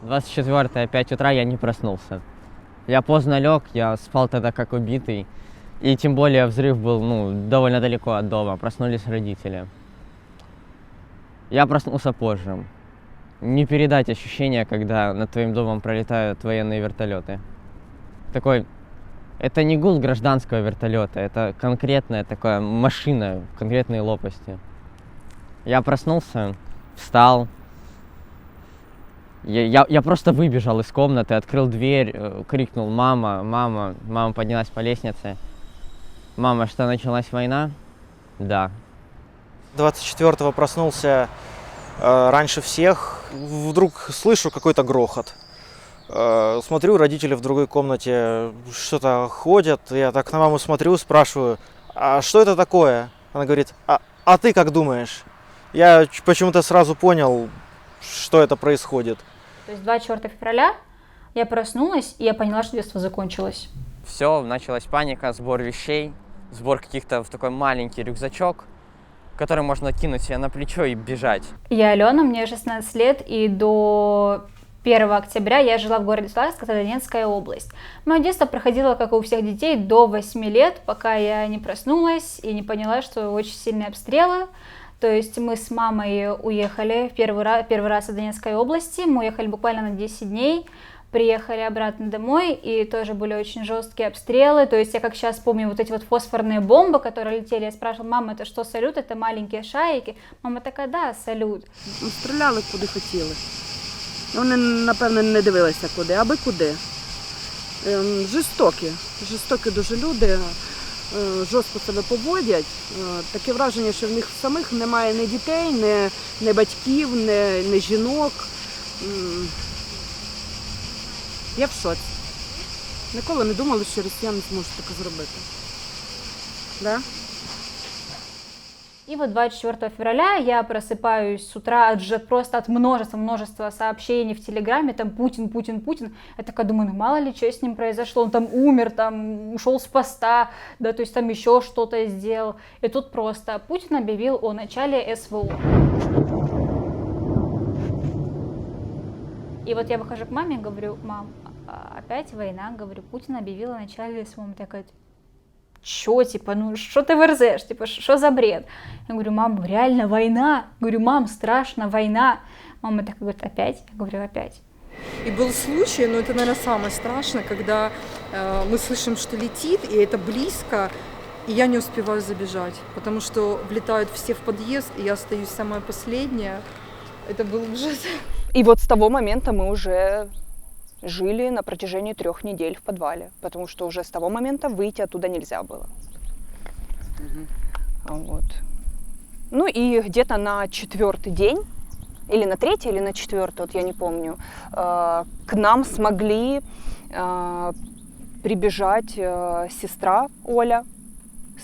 24-е, 5 утра я не проснулся. Я поздно лег, я спал тогда как убитый. И тем более взрыв был, довольно далеко от дома. Проснулись родители. Я проснулся позже. Не передать ощущения, когда над твоим домом пролетают военные вертолеты. Это не гул гражданского вертолета, это конкретная такая машина, конкретные лопасти. Я проснулся, встал. Я просто выбежал из комнаты, открыл дверь, крикнул «Мама, мама!». Мама поднялась по лестнице. «Мама, что, началась война?» «Да». 24-го проснулся раньше всех. Вдруг слышу какой-то грохот. Смотрю, родители в другой комнате что-то ходят. Я так на маму смотрю, спрашиваю: «А что это такое?» Она говорит: «А ты как думаешь?» Я почему-то сразу понял, что это происходит. То есть 24 февраля я проснулась, и я поняла, что детство закончилось. Все, началась паника, сбор вещей, сбор каких-то в такой маленький рюкзачок, который можно кинуть себе на плечо и бежать. Я Алена, мне 16 лет, и до 1 октября я жила в городе Славянск, это Донецкая область. Мое детство проходило, как и у всех детей, до 8 лет, пока я не проснулась и не поняла, что очень сильные обстрелы. То есть мы с мамой уехали первый раз из Донецкой области, мы уехали буквально на 10 дней, приехали обратно домой, и тоже были очень жесткие обстрелы. То есть я как сейчас помню вот эти вот фосфорные бомбы, которые летели. Я спрашивала: «Мама, это что, салют? Это маленькие шарики?» Мама такая: «Да, салют». Стріляли куди хотіли. Вони, напевно, не дивилися куди, аби куди. Жорстокі дуже люди, жорстко себе поводять. Таке враження, що в них самих немає ні дітей, ні батьків, ні жінок. Я в шоці. Ніколи не думала, що росіяни зможуть таке зробити. Да? И вот 24 февраля я просыпаюсь с утра просто от множества сообщений в Телеграме, там Путин, Путин, Путин. Я такая думаю, мало ли что с ним произошло, он там умер, там ушел с поста, да, то есть там еще что-то сделал. И тут просто Путин объявил о начале СВО. И вот я выхожу к маме и говорю: «Мам, опять война?» Говорю, Путин объявил о начале СВО. Мама такая: «Чё, типа, что ты верзешь, типа, что за бред?» Я говорю: «Мам, реально война». Говорю: «Мам, страшно, война». Мама такая говорит: «Опять?» Я говорю: «Опять». И был случай, но это, наверное, самое страшное, когда мы слышим, что летит, и это близко, и я не успеваю забежать, потому что влетают все в подъезд, и я остаюсь самая последняя. Это был ужас. И вот с того момента мы уже жили на протяжении 3 недель в подвале, потому что уже с того момента выйти оттуда нельзя было. Вот. Ну и где-то на 4-й день, или на 3-й, или на 4-й, вот я не помню, к нам смогли прибежать сестра Оля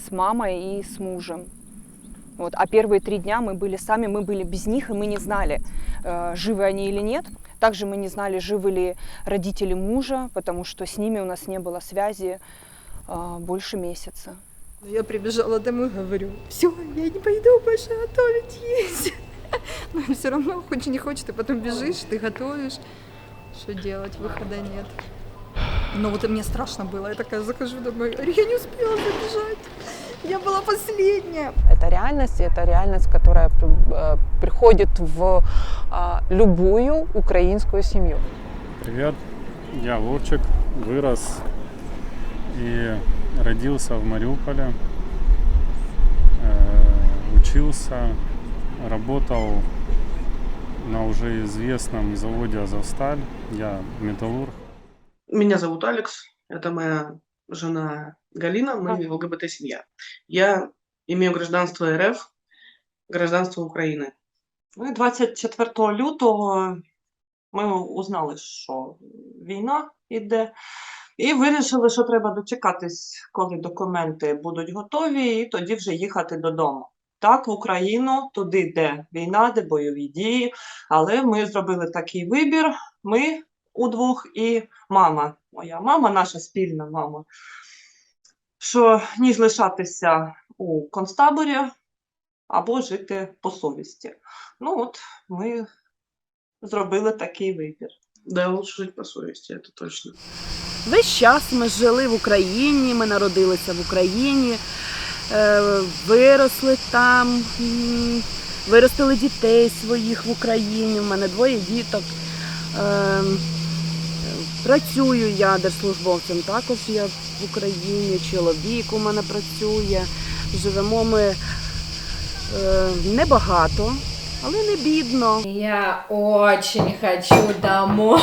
с мамой и с мужем. Вот. А первые 3 дня мы были сами, мы были без них, и мы не знали, живы они или нет. Также мы не знали, живы ли родители мужа, потому что с ними у нас не было связи больше месяца. Я прибежала домой, говорю: «Все, я не пойду больше готовить есть». Но все равно, хоть и не хочешь, ты потом бежишь, ты готовишь. Что делать? Выхода нет. Но вот и мне страшно было. Я такая захожу домой, говорю: «Я не успела забежать. Я была последняя». Это реальность, которая приходит в любую украинскую семью. Привет, я Вовчик, вырос и родился в Мариуполе, учился, работал на уже известном заводе «Азовсталь», я металлург. Меня зовут Алекс, это моя жена Галина, мы ЛГБТ-семья. Я имею гражданство РФ, гражданство України. 24 лютого ми узнали, що війна йде, і вирішили, що треба дочекатись, коли документи будуть готові, і тоді вже їхати додому. Так, в Україну, туди, де війна, де бойові дії, але ми зробили такий вибір, ми удвох і мама, моя мама, наша спільна мама, що ніж лишатися у концтаборі або жити по совісті. Ну от, ми зробили такий вибір. Да, лучше жить по совести, это точно. Весь час ми жили в Україні, ми народилися в Україні, виросли там, виростили дітей своїх в Україні, в мене 2 діток. Працюю я держслужбовцем, також я в Україні, чоловік у мене працює. Живемо ми небагато, але не бідно. Я очень хочу домой.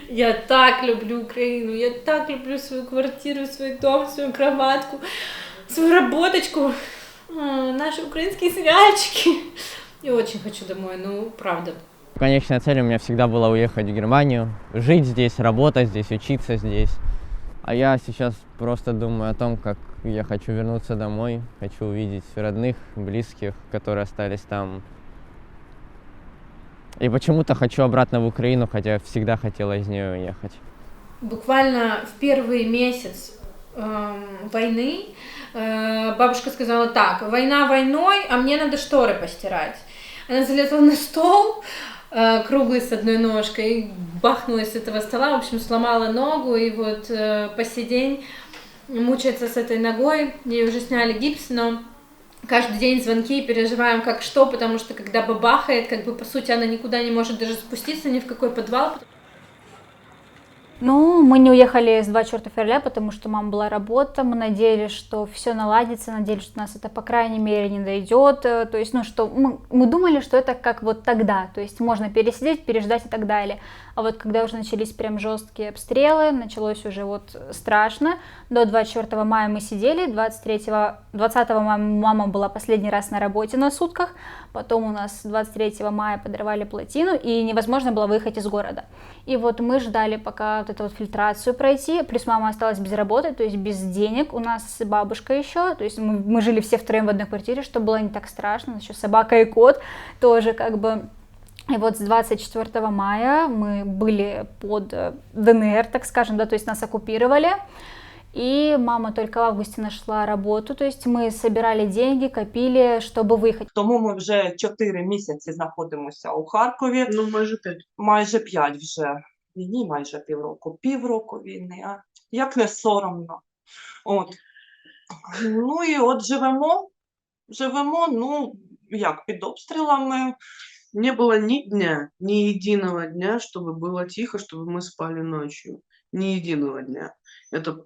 Я так люблю Украину, я так люблю свою квартиру, свой дом, свою кроватку, свою работочку, наши украинские сериальчики. Я очень хочу домой, ну правда. Конечная цель у меня всегда была уехать в Германию, жить здесь, работать здесь, учиться здесь. А я сейчас просто думаю о том, как я хочу вернуться домой, хочу увидеть родных, близких, которые остались там. И почему-то хочу обратно в Украину, хотя всегда хотела из нее уехать. Буквально в первый месяц войны бабушка сказала так: война войной, а мне надо шторы постирать. Она залезла на стол, круглый с одной ножкой, и бахнулась с этого стола, в общем, сломала ногу, и вот по сей день мучается с этой ногой. Ей уже сняли гипс, но каждый день звонки, переживаем как что, потому что когда бабахает, как бы по сути она никуда не может даже спуститься, ни в какой подвал. Ну, мы не уехали с 24 февраля, потому что у мамы была работа, мы надеялись, что все наладится, надеялись, что нас это, по крайней мере, не дойдет, то есть, ну, что мы думали, что это как вот тогда, то есть можно пересидеть, переждать и так далее, а вот когда уже начались прям жесткие обстрелы, началось уже вот страшно, до 24 мая мы сидели, 20 мая мама была последний раз на работе на сутках, потом у нас 23 мая подорвали плотину, и невозможно было выехать из города, и вот мы ждали, пока вот эту вот фильтрацию пройти, плюс мама осталась без работы, то есть без денег, у нас бабушка еще, то есть мы жили все втроем в одной квартире, что было не так страшно, еще собака и кот тоже как бы. И вот с 24 мая мы были под ДНР, так скажем, да, то есть нас оккупировали, и мама только в августе нашла работу, то есть мы собирали деньги, копили, чтобы выехать. Тому ми вже 4 місяці знаходимося у Харкові. Ну, майже 5. Майже 5 вже. Війні майже півроку війни, а як не соромно. От. Ну і от живемо, ну, як, під обстрілами. Не было ни дня, ни единого дня, чтобы было тихо, чтобы мы спали ночью. Ни единого дня. Это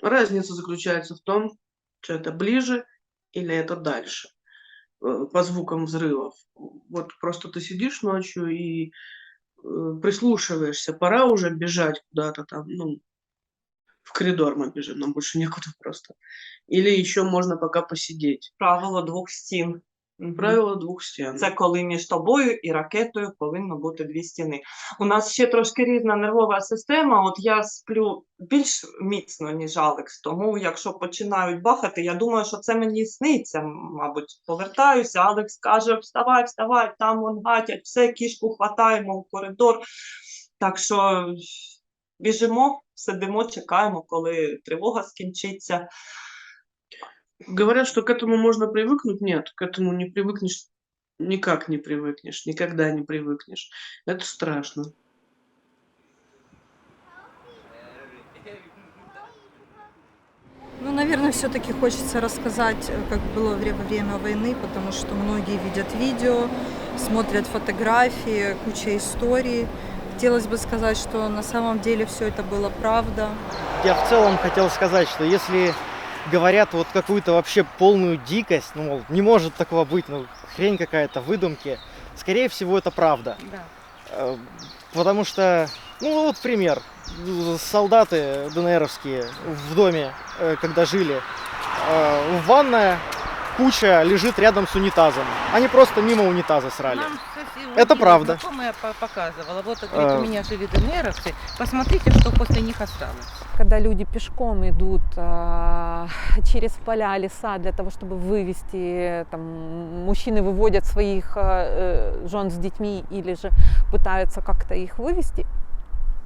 разница заключается в том, что это ближе или это дальше. По звукам взрывов. Вот просто ты сидишь ночью и прислушиваешься, пора уже бежать куда-то там, ну, в коридор мы бежим, нам больше некуда просто. Или еще можно пока посидеть. Правило 2 стін. Правило 2 стін. Це коли між тобою і ракетою повинно бути 2 стіни. У нас ще трошки різна нервова система, от я сплю більш міцно, ніж Алекс, тому якщо починають бахати, я думаю, що це мені сниться, мабуть, повертаюся, Алекс каже: вставай, вставай, там вон гатять, все, кішку хватаємо в коридор. Так що біжимо, сидимо, чекаємо, коли тривога скінчиться. Говорят, что к этому можно привыкнуть. Нет, к этому не привыкнешь, никак не привыкнешь, никогда не привыкнешь. Это страшно. Ну, наверное, все-таки хочется рассказать, как было во время войны, потому что многие видят видео, смотрят фотографии, куча историй. Хотелось бы сказать, что на самом деле все это было правда. Я в целом хотел сказать, что если говорят вот какую-то вообще полную дикость, ну, мол, не может такого быть, ну, хрень какая-то, выдумки, скорее всего, это правда. Да. Потому что, ну, вот пример. Солдаты ДНРовские в доме, когда жили, ванная, куча лежит рядом с унитазом. Они просто мимо унитаза срали. Это правда. Знакомая показывала. Вот, говорит, у меня жили ДНРовцы. Посмотрите, что после них осталось. Когда люди пешком идут через поля, леса для того, чтобы вывести, там, мужчины выводят своих жен с детьми или же пытаются как-то их вывести,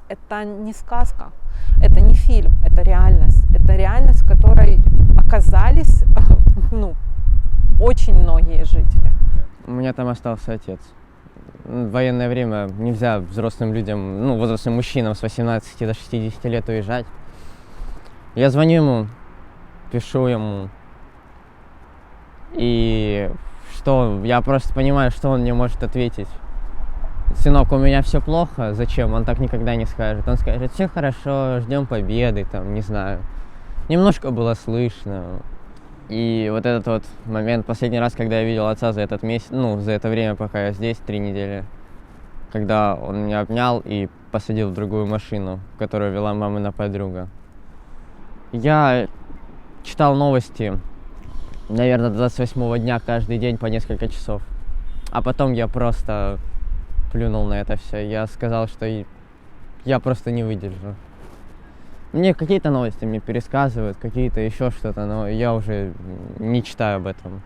это не сказка, это не фильм, это реальность. Это реальность, в которой оказались, ну, очень многие жители. У меня там остался отец. В военное время нельзя взрослым людям, ну, взрослым мужчинам с 18 до 60 лет уезжать. Я звоню ему, пишу ему. И что, я просто понимаю, что он мне может ответить. Сынок, у меня все плохо, зачем? Он так никогда не скажет. Он скажет, все хорошо, ждем победы, там, не знаю. Немножко было слышно. И вот этот вот момент, последний раз, когда я видел отца за этот месяц, ну, за это время, пока я здесь, 3 недели, когда он меня обнял и посадил в другую машину, которую вела мамина подруга. Я читал новости, наверное, до 28-го дня каждый день по несколько часов. А потом я просто плюнул на это все. Я сказал, что я просто не выдержу. Мне какие-то новости мне пересказывают, какие-то еще что-то, но я уже не читаю об этом.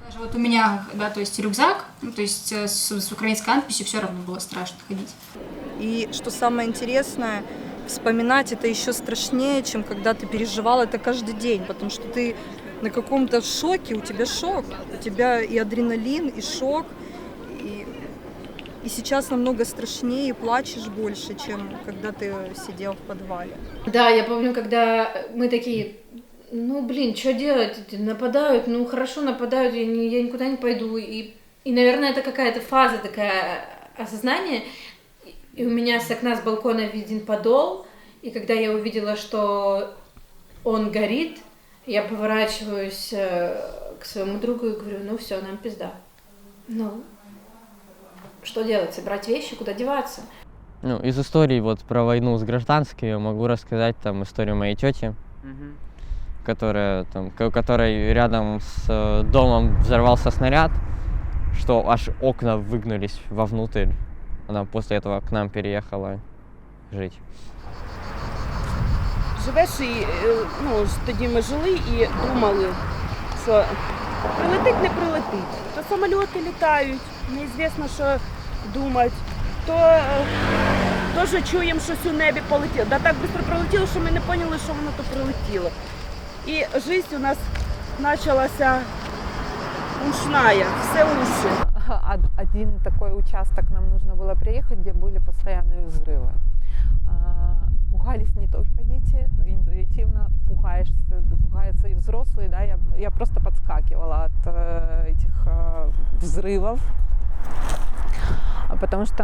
Даже вот у меня, да, то есть рюкзак, ну, то есть с украинской надписью все равно было страшно ходить. И что самое интересное, вспоминать это еще страшнее, чем когда ты переживал это каждый день, потому что ты на каком-то шоке, у тебя шок, у тебя и адреналин, и шок, и сейчас намного страшнее, и плачешь больше, чем когда ты сидел в подвале. Да, я помню, когда мы такие, ну, блин, что делать? Нападают, ну, хорошо нападают, я никуда не пойду. И, наверное, это какая-то фаза такая осознания. И у меня с окна, с балкона виден подол, и когда я увидела, что он горит, я поворачиваюсь к своему другу и говорю, ну, все, нам пизда. Ну, что делать? Собрать вещи, куда деваться? Ну, из историй вот про войну с гражданской я могу рассказать там историю моей тети, которой рядом с домом взорвался снаряд, что аж окна выгнулись вовнутрь. Она после этого к нам переехала жить. Живеш і, ну, тоді ми жили і думали, що прилетить, не прилетить. То самоліти літають, неізвісно, що думати. То теж чуємо, щось у небі полетіло. Да так швидко прилетіло, що ми не поняли, що воно то прилетіло. І життя у нас почалася ушная, все уши. Один такой участок нам нужно было приехать, где были постоянные взрывы. Пугались не только дети, интуитивно пугаются и взрослые. Да? Я просто подскакивала от этих взрывов, потому что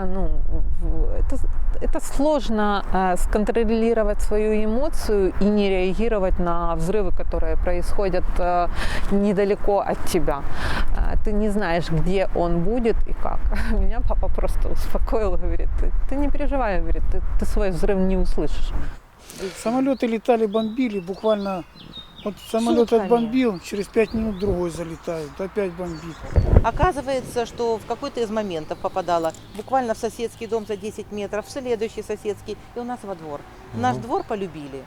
это сложно сконтролировать свою эмоцию и не реагировать на взрывы, которые происходят недалеко от тебя. Ты не знаешь, где он будет и как. Меня папа просто успокоил, говорит, ты не переживай, говорит, ты свой взрыв не услышишь. Самолеты летали, бомбили, буквально вот самолет отбомбил, через 5 минут другой залетает, опять бомбит. Оказывается, что в какой-то из моментов попадала буквально в соседский дом за 10 метров, в следующий соседский и у нас во двор. Наш двор полюбили.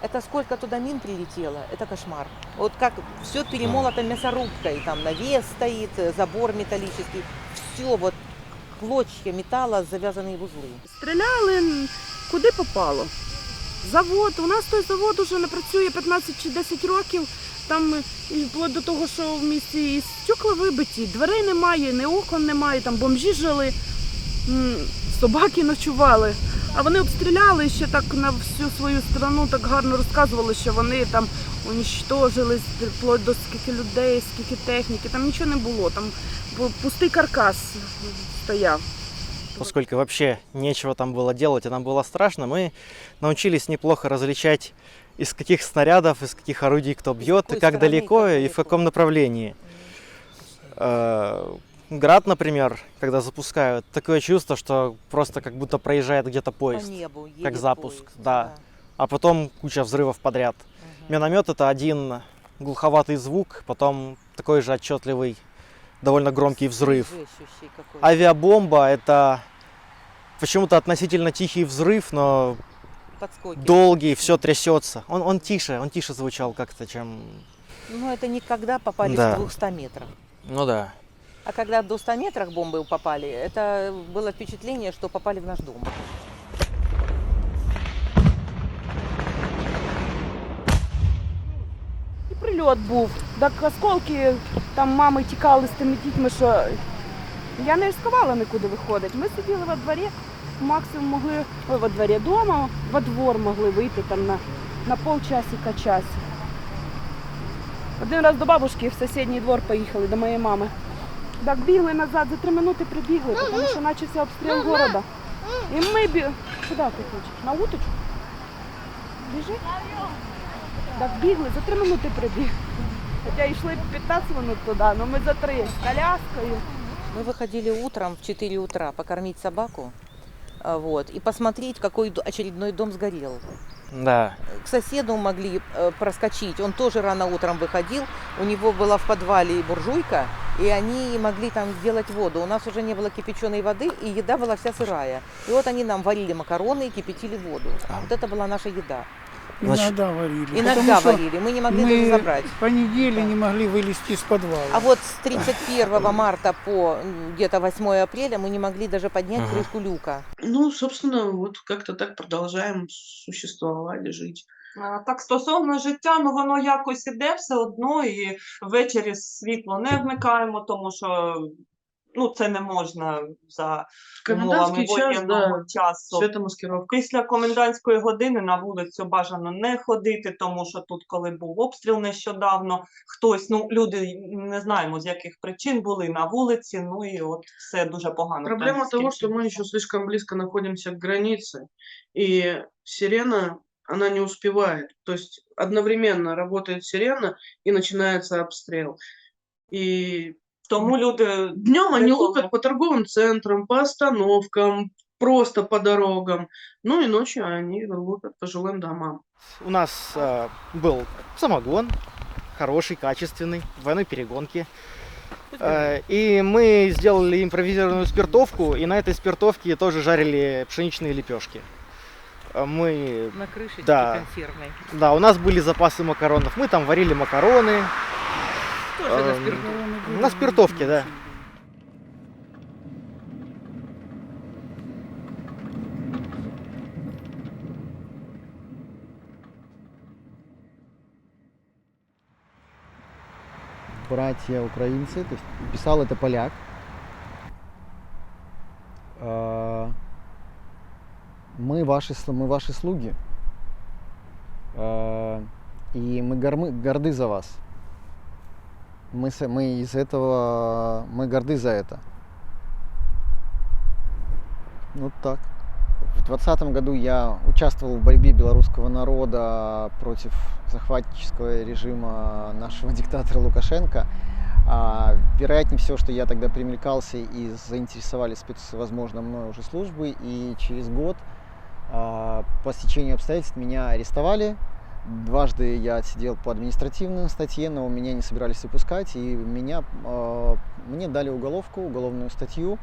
Это сколько туда мин прилетело, это кошмар. Вот как все перемолото мясорубкой, там навес стоит, забор металлический, все вот клочья металла, завязанные в узлы. Стріляли куди попало. Завод, у нас той завод уже не працює 15 чи 10 років, там і вплоть до того, що в місті і стекла вибиті, дверей немає, ні окон немає, там бомжі жили, собаки ночували. А вони обстріляли ще так на всю свою страну, так гарно розказували, що вони там уничтожили вплоть до скільки людей, скільки техніки, там нічого не було, там пустий каркас стояв. Поскольку вообще нечего там было делать, и нам было страшно, мы научились неплохо различать, из каких снарядов, из каких орудий кто бьет, и как далеко, и в каком направлении. Град, например, когда запускают, такое чувство, что просто как будто проезжает где-то поезд, по небу, как запуск, поезд, да. А потом куча взрывов подряд. Миномет — это один глуховатый звук, потом такой же отчетливый, довольно громкий взрыв. Авиабомба — это почему-то относительно тихий взрыв, но долгий, все трясется. Он тише звучал как-то, чем... Ну, это не когда попали Да. с 200 метров. Ну да. А когда до 100 метрах бомбы попали, это было впечатление, что попали в наш дом. І прильот був. Так осколки, там мами тікали з тими дітьми, що Я не ризикувала нікуди виходити. Ми сиділи во дворі, максимум могли, во дворі дома, во двор могли вийти там на полчасика-час. Один раз до бабушки в сусідній двор поїхали, до моєї мами. Так бігли назад, за 3 минути прибігли, тому що почався обстріл міста. І ми бігли. Куди ти хочеш? На уточку? Біжи. Так бігли, за 3 минути прибігли. Хоча йшли 15 минут туди, але ми за 3 з коляскою. Мы выходили утром в 4 утра покормить собаку, вот, и посмотреть, какой очередной дом сгорел. Да. К соседу могли проскочить, он тоже рано утром выходил, у него была в подвале буржуйка, и они могли там сделать воду. У нас уже не было кипяченой воды, и еда была вся сырая. И вот они нам варили макароны и кипятили воду. Вот это была наша еда. Иногда варили. Иногда варили, мы не могли даже забрать. По неделе не могли вылезти из подвала. А вот с 31 марта по где-то 8 апреля мы не могли даже поднять крышку люка. Ну, собственно, вот как-то так продолжаем существовать, жить. Так, стосовно життя, ну воно якось іде все одно, і ввечері світло не вмикаємо, тому що це не можна за умовами Комендантський час, воєнного часу. Світомаскировка. Після комендантської години на вулицю бажано не ходити, тому що тут, коли був обстріл нещодавно, хтось, люди не знаємо з яких причин були на вулиці, ну і от все дуже погано. Проблема того, что мы еще слишком близко находимся к границе, и сирена, она не успевает. То есть одновременно работает сирена и начинается обстрел. И тому люди днем они лупят по торговым центрам, по остановкам, просто по дорогам. Ну и ночью они лупят по жилым домам. У нас был самогон, хороший, качественный, двойной перегонки. И мы сделали импровизированную спиртовку, и на этой спиртовке тоже жарили пшеничные лепешки. Мы... На крышечке консервной. Да, у нас были запасы макаронов. Мы там варили макароны. Тоже на спиртовке. На спиртовке, да. Братья украинцы, то есть писал это поляк. Мы ваши слуги, и мы горды за вас. Мы горды за это. Вот так. В 2020 году я участвовал в борьбе белорусского народа против захватнического режима нашего диктатора Лукашенко. Вероятнее всего, что я тогда примелькался и заинтересовали возможно, мной уже службы. И через год по стечению обстоятельств меня арестовали. Дважды я отсидел по административной статье, но меня не собирались выпускать. И мне дали уголовную статью,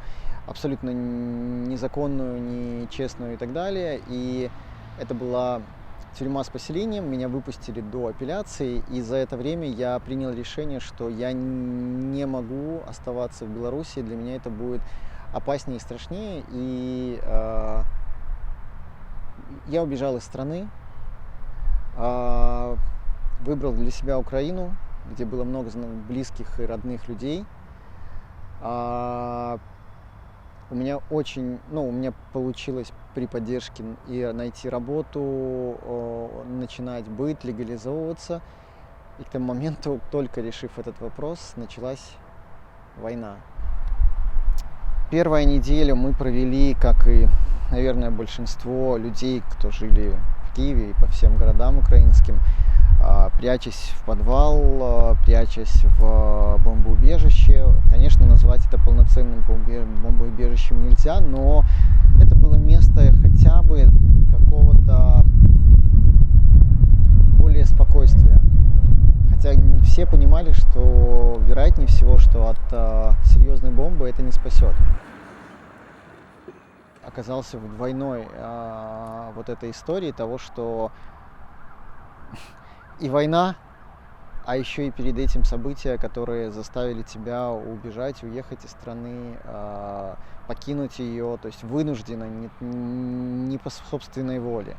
абсолютно незаконную, нечестную и так далее. И это была тюрьма с поселением, меня выпустили до апелляции, и за это время я принял решение, что я не могу оставаться в Беларуси, для меня это будет опаснее и страшнее, и я убежал из страны, выбрал для себя Украину, где было много близких и родных людей. У меня получилось при поддержке и найти работу, начинать быть, легализовываться. И к тому моменту, только решив этот вопрос, началась война. Первую неделю мы провели, как и, наверное, большинство людей, кто жили в Киеве и по всем городам украинским, прячась в подвал, прячась в бомбоубежище. Конечно, назвать это полноценным бомбоубежищем нельзя, но это было место хотя бы какого-то более спокойствия. Хотя все понимали, что вероятнее всего, что от серьезной бомбы это не спасет. Оказался в двойной вот этой истории того, что и война, а еще и перед этим события, которые заставили тебя убежать, уехать из страны, покинуть ее, то есть вынужденно, не по собственной воле.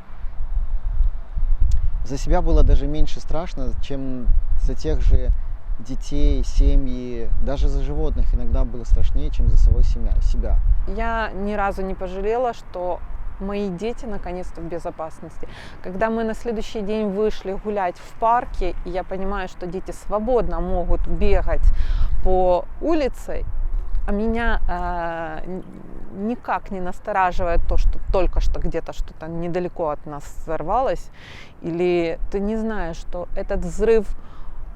За себя было даже меньше страшно, чем за тех же детей, семьи, даже за животных иногда было страшнее, чем за самого себя. Я ни разу не пожалела, что мои дети наконец-то в безопасности. Когда мы на следующий день вышли гулять в парке, и я понимаю, что дети свободно могут бегать по улице, а меня никак не настораживает то, что только что где-то что-то недалеко от нас взорвалось, или ты не знаешь, что этот взрыв,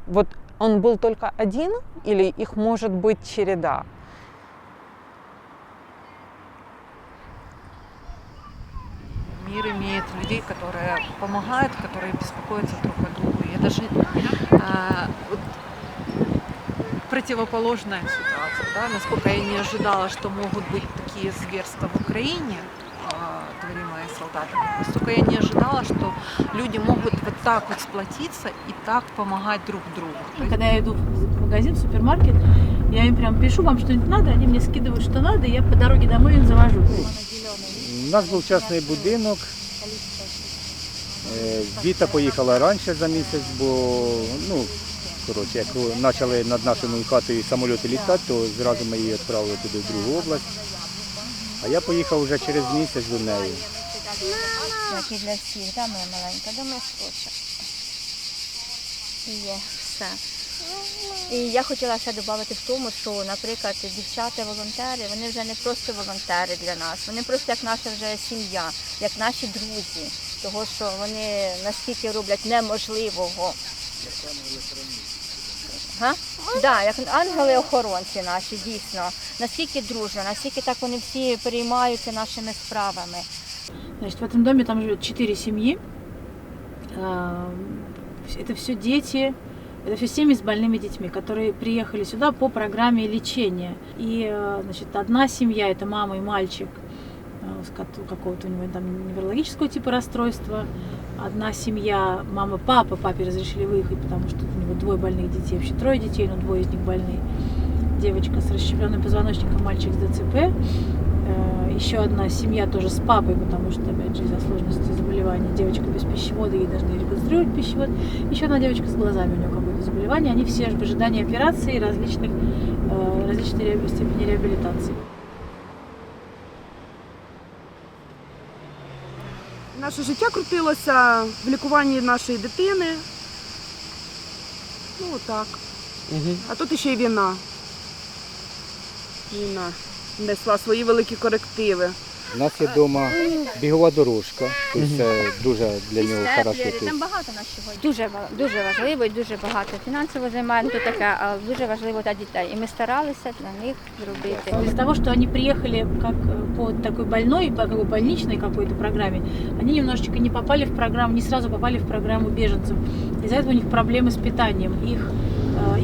вот он был только один, или их может быть череда. Мир имеет людей, которые помогают, которые беспокоятся друг о друге. Я даже вот, противоположная ситуация, да, насколько я не ожидала, что могут быть такие зверства в Украине, творимые солдатами, настолько я не ожидала, что люди могут вот так вот сплотиться и так помогать друг другу. Когда я иду в магазин, в супермаркет, я им прям пишу, вам что-нибудь надо, они мне скидывают, что надо, и я по дороге домой им завожу. У нас був частний будинок. Віта поїхала раніше за місяць, бо як почали над нашою хатою самоліти літати, то зразу ми її відправили туди в другу область. А я поїхав вже через місяць до неї. Як і для всіх, да, моя маленька, думаю, скоче. Є все. І я хотіла ще додати в тому, що, наприклад, дівчата-волонтери, вони вже не просто волонтери для нас, вони просто як наша вже сім'я, як наші друзі, того, що вони наскільки роблять неможливого. Так, як ангели-охоронці наші, дійсно, наскільки дружно, наскільки так вони всі переймаються нашими справами. Значит, в этом доме там живет 4 семьи, это все дети. Это все семьи с больными детьми, которые приехали сюда по программе лечения. И, значит, одна семья, это мама и мальчик, какого-то у него там неврологического типа расстройства. Одна семья, мама, папа, папе разрешили выехать, потому что у него 2 больных детей, вообще 3 детей, но 2 из них больные. Девочка с расщепленным позвоночником, мальчик с ДЦП. Еще одна семья тоже с папой, потому что, опять же, из-за сложности заболевания девочка без пищевода, ей должны реконструировать пищевод. Еще одна девочка с глазами, у нее какое-то заболевание. Они все в ожидании операции и различной степени реабилитации. Наше життя крутилося в лікуванні нашої дитини. Ну, отак. А тут ще й війна. Війна несла свої великі корективи. У нас є вдома бігова дорожка, тобто це дуже для нього хорошо. Там багато нас сьогодні. Дуже важливо і дуже багато фінансово займаємо, то таке, а дуже важливо для дітей. І ми старалися для них зробити. Из-за того, что они приехали как по такой больной, по такой больничной какой-то программе, они немножечко не попали в программу, не сразу попали в программу беженцев. Из-за этого у них проблемы с питанием.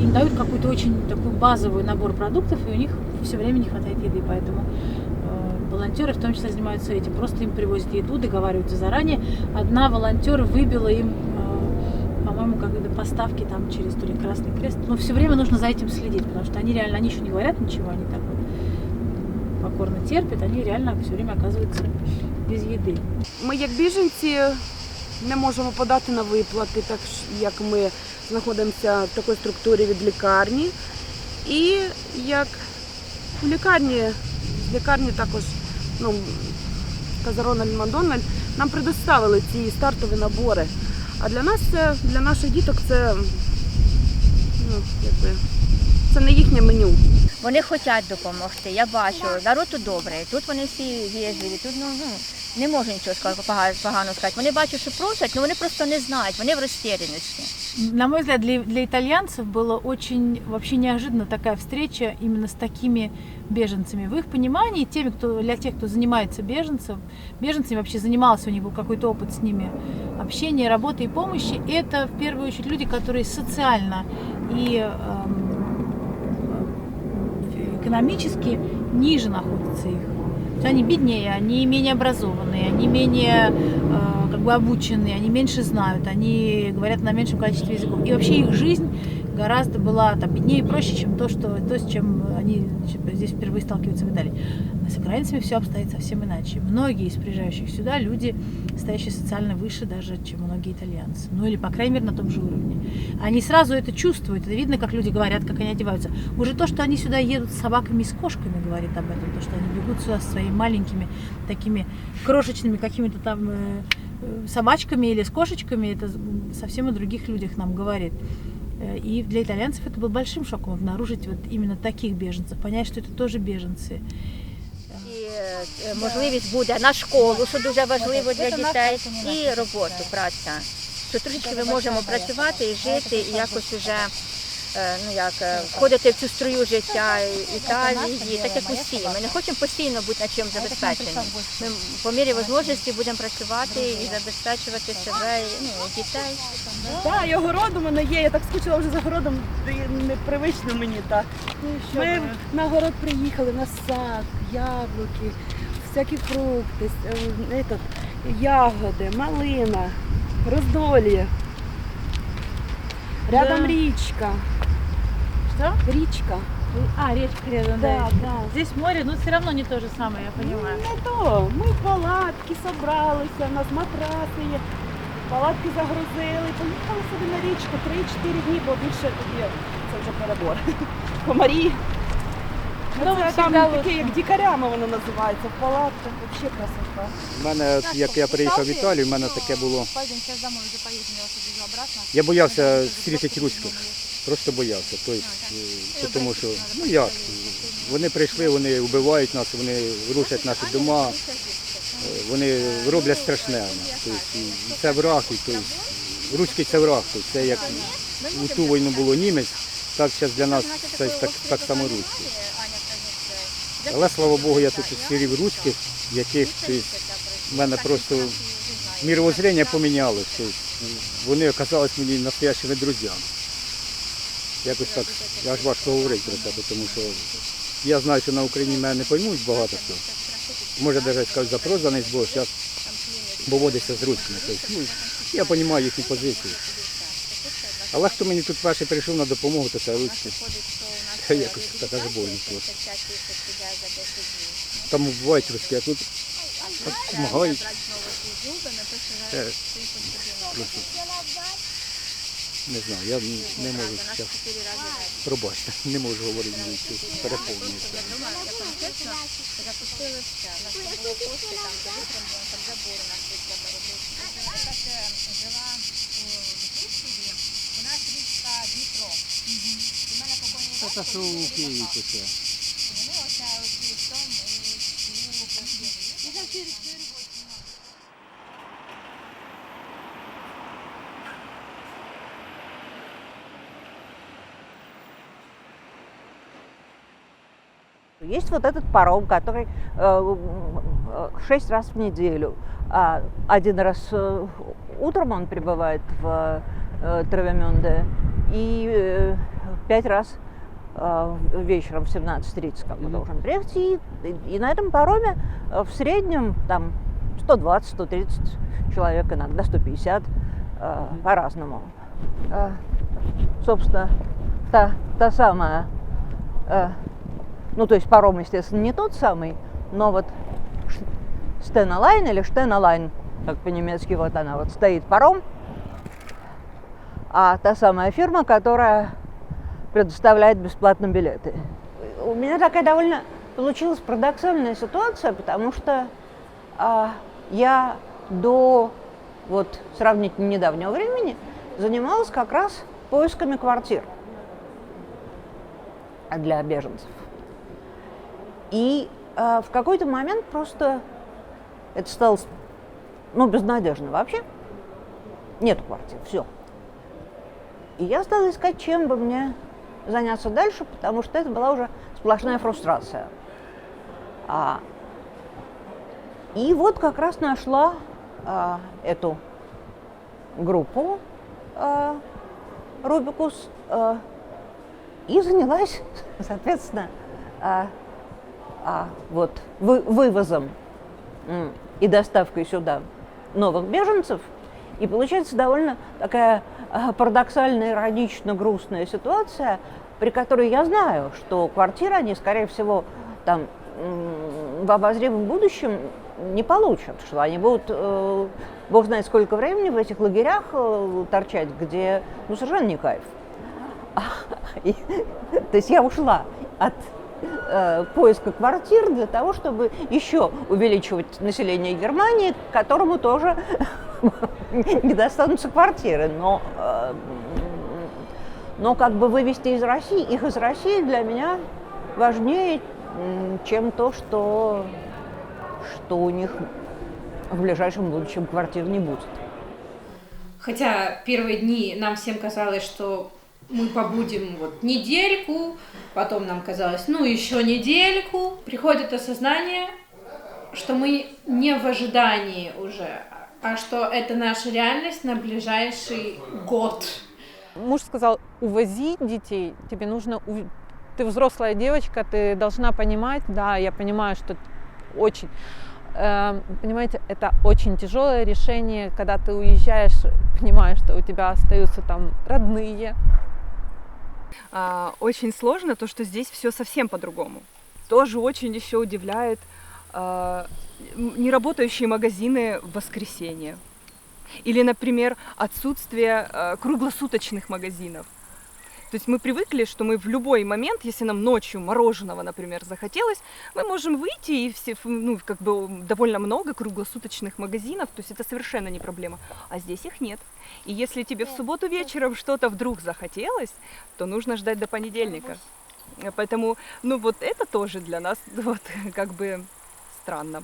Им дают какой-то очень такой базовый набор продуктов, и у них все время не хватает еды, поэтому волонтеры в том числе занимаются этим. Просто им привозят еду, договариваются заранее. Одна волонтер выбила им, по-моему, какие-то поставки там через то ли Красный Крест. Но все время нужно за этим следить, потому что они реально, они еще не говорят ничего, они так вот покорно терпят, они реально все время оказываются без еды. Ми як біженці не можемо подати на виплати, так як ми знаходимося в такій структурі від лікарні. І як в лікарні також, Каза Рональд Макдональд, нам предоставили ці стартові набори. А для нас це, для наших діток це, це не їхнє меню. Вони хочуть допомогти, я бачу, народ тут добрий, тут вони всі вежливі, тут не можу нічого погано сказати. Вони бачать, що просять, але вони просто не знають, вони в розтерянності. На мой взгляд, для итальянцев было очень вообще неожиданно такая встреча именно с такими беженцами. В их понимании, для тех, кто занимается беженцами, вообще занимался, у них был какой-то опыт с ними общения, работы и помощи, это в первую очередь люди, которые социально и экономически ниже находятся их. Они беднее, они менее образованные, они менее обученные, они меньше знают, они говорят на меньшем количестве языков. И вообще их жизнь гораздо была там беднее и проще, чем то, с чем они здесь впервые сталкиваются в Италии. А с украинцами все обстоит совсем иначе. Многие из приезжающих сюда люди, стоящие социально выше даже, чем многие итальянцы. Ну или, по крайней мере, на том же уровне. Они сразу это чувствуют. Это видно, как люди говорят, как они одеваются. Уже то, что они сюда едут с собаками и с кошками, говорит об этом. То, что они бегут сюда со своими маленькими, такими крошечными какими-то там собачками или с кошечками, это совсем о других людях нам говорит. И для итальянцев это был большим шоком обнаружить вот именно таких беженців, понять, що це теж біженці. І можливість буде на школу, що дуже важливо для дітей, і роботу, праця. Що трошечки ми можемо працювати і жити, і якось уже входити в цю струю життя Італії, так як усі. Ми не хочемо постійно бути на чим забезпечені. Ми по мірі можливості будемо працювати і забезпечувати себе, і дітей. Так, і огород у мене є, я так скучила вже за городом, непривично мені так. Ми на город приїхали, на сад, яблуки, всякі фрукти, ягоди, малина, роздолье. Рядом речка. Что? Речка. Речка рядом, да. Здесь море, но все равно не то же самое, я понимаю. Не то. Ми в палатки собралися, у нас матраси є. Палатки загрузили, поїхали собі на річку 3-4 дні, бо більше тоді це вже перебор. Комарі. Це там таке, як дикарями воно називається, в палатках, взагалі красота. У мене, як я приїхав в Італію, в мене таке було. Я боявся зустріти руських, просто боявся. Тобто, тому що, як, вони прийшли, вони вбивають нас, вони рушать наші дома, вони роблять страшне. Тобто, це враг, руський це враг, це як у ту війну було німець, так зараз для нас це так само руський. Але, слава Богу, я тут зустрів руських, яких в мене просто мировоззрення помінялося. Вони оказались мені настоящими друзями. Якось так, аж важко говорити про це, тому що я знаю, що на Україні мене не поймуть багато хто. Може навіть скажуть запрозаний, бо зараз поводиться з руськими. Тобто, я розумію їхню позицію. Але хто мені тут перший прийшов на допомогу, то це руські. Це якось така ж больно просто. Там бувають руські, а тут допомагають. Не знаю, я не можу зараз, пробачте, не можу говорити, переповнюється. Це що у Києві таке? Есть вот этот паром, который 6 раз в неделю. Один раз утром он прибывает в Травемюнде и 5 раз вечером в 17:30 как бы должен приехать. И на этом пароме в среднем там 120-130 человек, иногда 150, по-разному. Собственно, та самая, то есть паром, естественно, не тот самый, но вот Stena Line или Stena Line, как по-немецки, вот она вот стоит паром, а та самая фирма, которая предоставляет бесплатно билеты. У меня такая довольно получилась парадоксальная ситуация, потому что я до сравнительно недавнего времени занималась как раз поисками квартир для беженцев. И в какой-то момент просто это стало безнадежно вообще. Нет квартир, все. И я стала искать, чем бы мне заняться дальше, потому что это была уже сплошная фрустрация. И вот как раз нашла эту группу Рубикус и занялась, соответственно, вывозом и доставкой сюда новых беженцев. И получается довольно такая парадоксально, иронично грустная ситуация, при которой я знаю, что квартиры они, скорее всего, там в обозримом будущем не получат, что они будут, бог знает сколько времени в этих лагерях торчать, где совершенно не кайф. То есть я ушла от поиска квартир для того, чтобы еще увеличивать население Германии, которому тоже не достанутся квартиры. Но как бы вывести их из России для меня важнее, чем то, что у них в ближайшем будущем квартир не будет. Хотя первые дни нам всем казалось, что мы побудем недельку, потом нам казалось, еще недельку. Приходит осознание, что мы не в ожидании уже, а что это наша реальность на ближайший год. Муж сказал: увози детей, тебе нужно... Ты взрослая девочка, ты должна понимать, да, я понимаю, что очень... Понимаете, это очень тяжелое решение, когда ты уезжаешь, понимаешь, что у тебя остаются там родные. Очень сложно то, что здесь все совсем по-другому. Тоже очень еще удивляет неработающие магазины в воскресенье. Или, например, отсутствие круглосуточных магазинов. То есть мы привыкли, что мы в любой момент, если нам ночью мороженого, например, захотелось, мы можем выйти, и все, довольно много круглосуточных магазинов, то есть это совершенно не проблема. А здесь их нет. И если тебе в субботу вечером что-то вдруг захотелось, то нужно ждать до понедельника. Поэтому, это тоже для нас странно.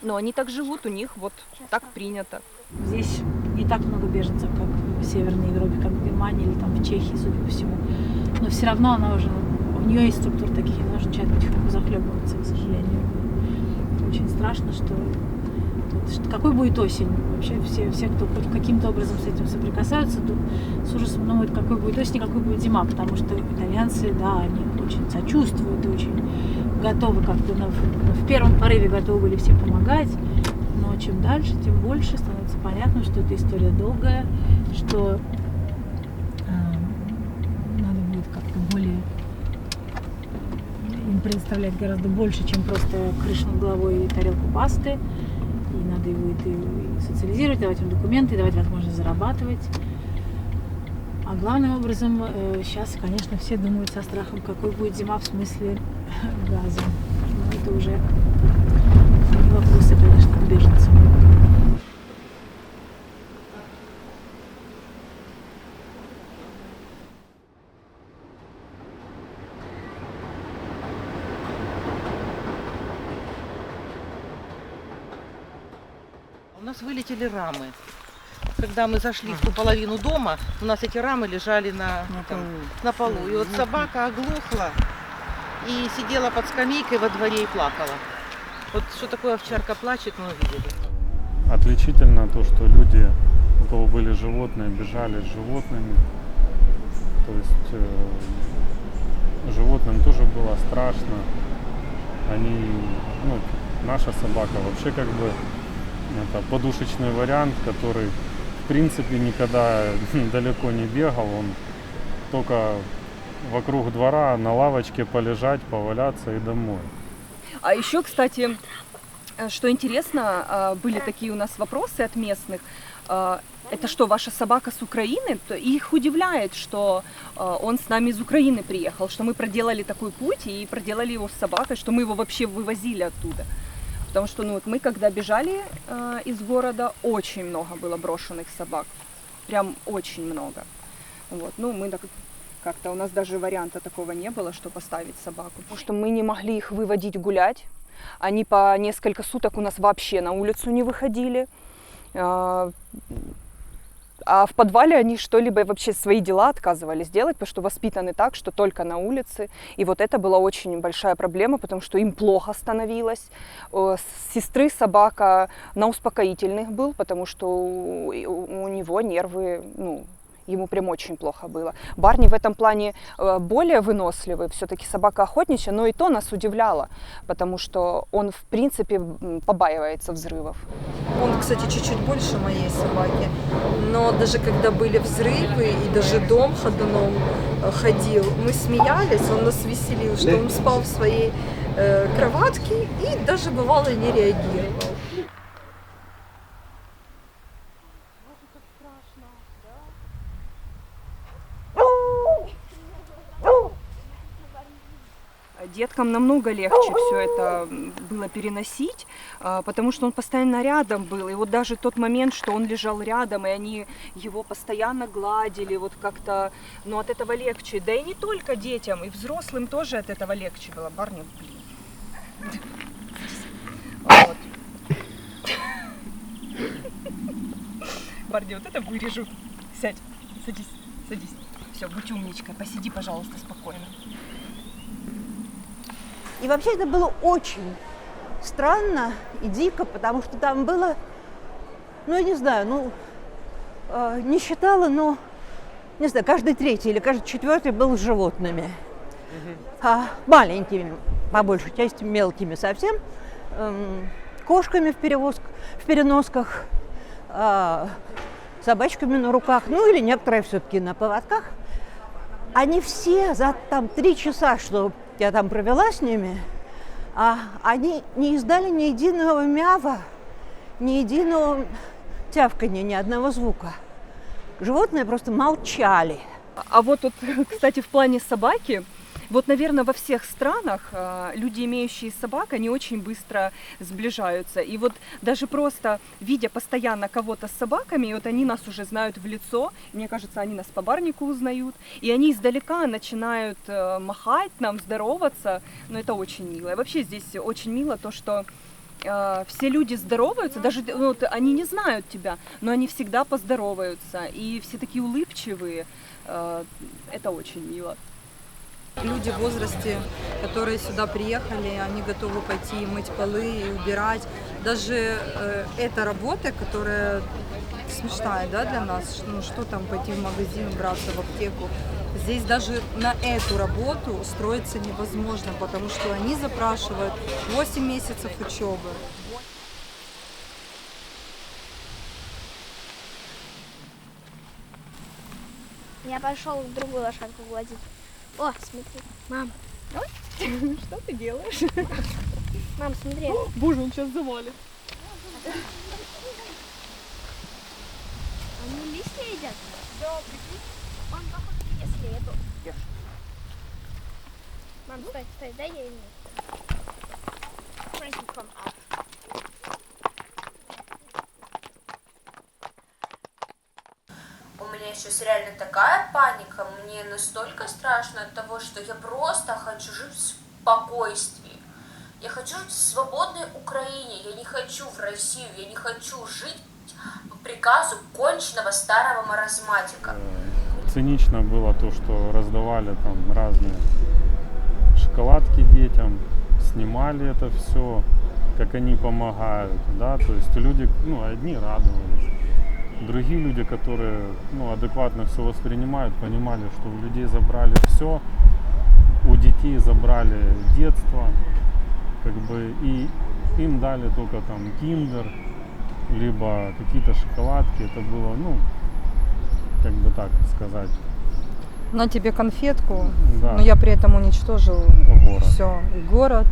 Но они так живут, у них так принято. Здесь не так много беженцев, как в Северной Европе, как в Германии или там в Чехии, судя по всему. Но все равно у нее есть структуры таких, и она уже начинает потихоньку захлебываться, к сожалению. Очень страшно, что какой будет осень. Вообще все, кто хоть каким-то образом с этим соприкасаются, с ужасом думают, какой будет осень и какой будет зима, потому что итальянцы, да, они очень сочувствуют и очень готовы как-то в первом порыве готовы были все помогать. Но чем дальше, тем больше становится понятно, что эта история долгая, что надо будет как-то более им предоставлять гораздо больше, чем просто крышу над головой и тарелку пасты. И надо его и социализировать, давать им документы, давать возможность зарабатывать. А главным образом сейчас, конечно, все думают со страхом, какой будет зима в смысле газа. Но это уже не вопросы, конечно, к беженцам. У нас вылетели рамы. Когда мы зашли в ту половину дома, у нас эти рамы лежали на полу. И собака оглохла и сидела под скамейкой во дворе и плакала. Что такое овчарка плачет, мы увидели. Отличительно то, что люди, у кого были животные, бежали с животными. То есть животным тоже было страшно. Наша собака вообще это подушечный вариант, который в принципе никогда далеко не бегал. Он только вокруг двора на лавочке полежать, поваляться и домой. А еще, кстати, что интересно, были такие у нас вопросы от местных. Это что, ваша собака с Украины? И их удивляет, что он с нами из Украины приехал, что мы проделали такой путь и проделали его с собакой, что мы его вообще вывозили оттуда. Потому что мы когда бежали из города, очень много было брошенных собак. Прям очень много. Мы как-то у нас даже варианта такого не было, что поставить собаку. Потому что мы не могли их выводить гулять. Они по несколько суток у нас вообще на улицу не выходили. А в подвале они что-либо вообще свои дела отказывались делать, потому что воспитаны так, что только на улице. И это была очень большая проблема, потому что им плохо становилось. Сестры собака на успокоительных был, потому что у него нервы, Ему прям очень плохо было. Барни в этом плане более выносливый, все-таки собака охотничья, но и то нас удивляло, потому что он, в принципе, побаивается взрывов. Он, кстати, чуть-чуть больше моей собаки, но даже когда были взрывы и даже дом ходуном ходил, мы смеялись, он нас веселил, что он спал в своей кроватке и даже бывало не реагировал. Деткам намного легче все это было переносить, потому что он постоянно рядом был. И вот даже тот момент, что он лежал рядом, и они его постоянно гладили, вот как-то, ну, от этого легче. Да и не только детям, и взрослым тоже от этого легче было. Барни, блин. Вот. Барни, вот это вырежу. Сядь, садись, садись. Все, будь умничкой, посиди, пожалуйста, спокойно. И вообще это было очень странно и дико, потому что там было, ну, я не знаю, не считала, но, не знаю, каждый третий или каждый четвертый был с животными. Маленькими, по большей части, мелкими совсем, кошками в переносках, собачками на руках, ну или некоторые все-таки на поводках. Они все за там 3 часа, что я там провела с ними, они не издали ни единого мява, ни единого тявканья, ни одного звука. Животные просто молчали. А вот, кстати, в плане собаки, вот, наверное, во всех странах люди, имеющие собак, они очень быстро сближаются. И вот даже просто видя постоянно кого-то с собаками, вот они нас уже знают в лицо, мне кажется, они нас по Барнику узнают, и они издалека начинают махать нам, здороваться, но это очень мило. И вообще здесь очень мило то, что все люди здороваются, даже вот, они не знают тебя, но они всегда поздороваются, и все такие улыбчивые, это очень мило. Люди в возрасте, которые сюда приехали, они готовы пойти мыть полы и убирать. Даже эта работа, которая смешная, да, для нас, ну что там пойти в магазин, браться в аптеку. Здесь даже на эту работу устроиться невозможно, потому что они запрашивают 8 месяцев учебы. Я пошел другую лошадку гладить. О, смотри, мам. Что ты делаешь? Мам, смотри. Боже, он сейчас завалит. Они листья едят? Да, прикинь. Он, походу, если эту. Мам, стой, стой, дай я ему. Present from up. У меня сейчас реально такая паника, мне настолько страшно от того, что я просто хочу жить в спокойствии. Я хочу жить в свободной Украине, я не хочу в Россию, я не хочу жить по приказу конченного старого маразматика. Цинично было то, что раздавали там разные шоколадки детям, снимали это все, как они помогают, да, то есть люди, ну, одни радовались. Другие люди, которые, ну, адекватно все воспринимают, понимали, что у людей забрали все, у детей забрали детство, как бы, и им дали только там киндер, либо какие-то шоколадки. Это было, ну, как бы так сказать. На тебе конфетку, Да. но я при этом уничтожил Город. все, и город,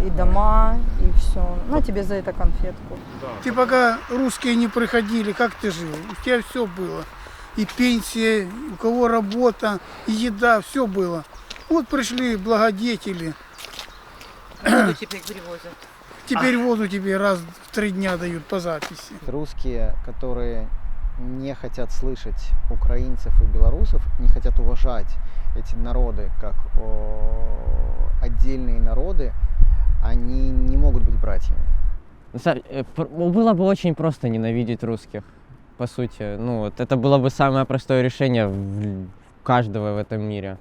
и дома, и все. На тебе за это конфетку. Ты пока русские не приходили, как ты жил? У тебя все было. И пенсия, у кого работа, и еда, все было. Вот пришли благодетели. Воду теперь привозят. Теперь воду тебе раз в 3 дня дают по записи. Русские, которые не хотят слышать украинцев и белорусов, не хотят уважать эти народы как отдельные народы, они не могут быть братьями. Было бы очень просто ненавидеть русских, по сути. Ну, вот это было бы самое простое решение каждого в этом мире.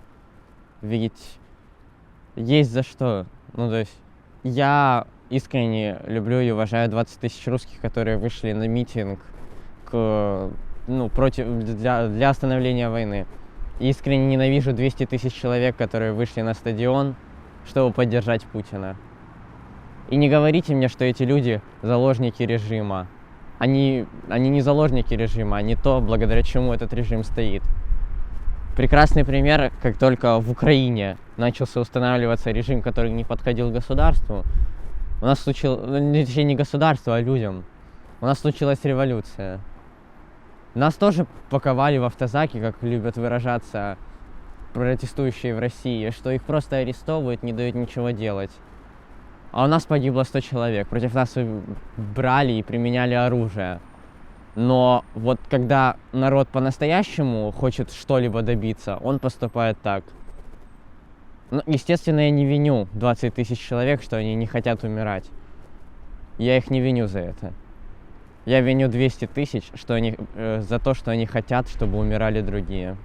Ведь есть за что. Ну, то есть я искренне люблю и уважаю 20 тысяч русских, которые вышли на митинг к для остановления войны. Искренне ненавижу 200 тысяч человек, которые вышли на стадион, чтобы поддержать Путина. И не говорите мне, что эти люди заложники режима. Они не заложники режима, они то, благодаря чему этот режим стоит. Прекрасный пример, как только в Украине начался устанавливаться режим, который не подходил государству, у нас случилось, точнее не государству, а людям, у нас случилась революция. Нас тоже паковали в автозаки, как любят выражаться протестующие в России, что их просто арестовывают, не дают ничего делать. А у нас погибло 100 человек, против нас брали и применяли оружие. Но вот когда народ по-настоящему хочет что-либо добиться, он поступает так. Ну, естественно, я не виню 20 тысяч человек, что они не хотят умирать. Я их не виню за это. Я виню 200 тысяч, за то, что они хотят, чтобы умирали другие.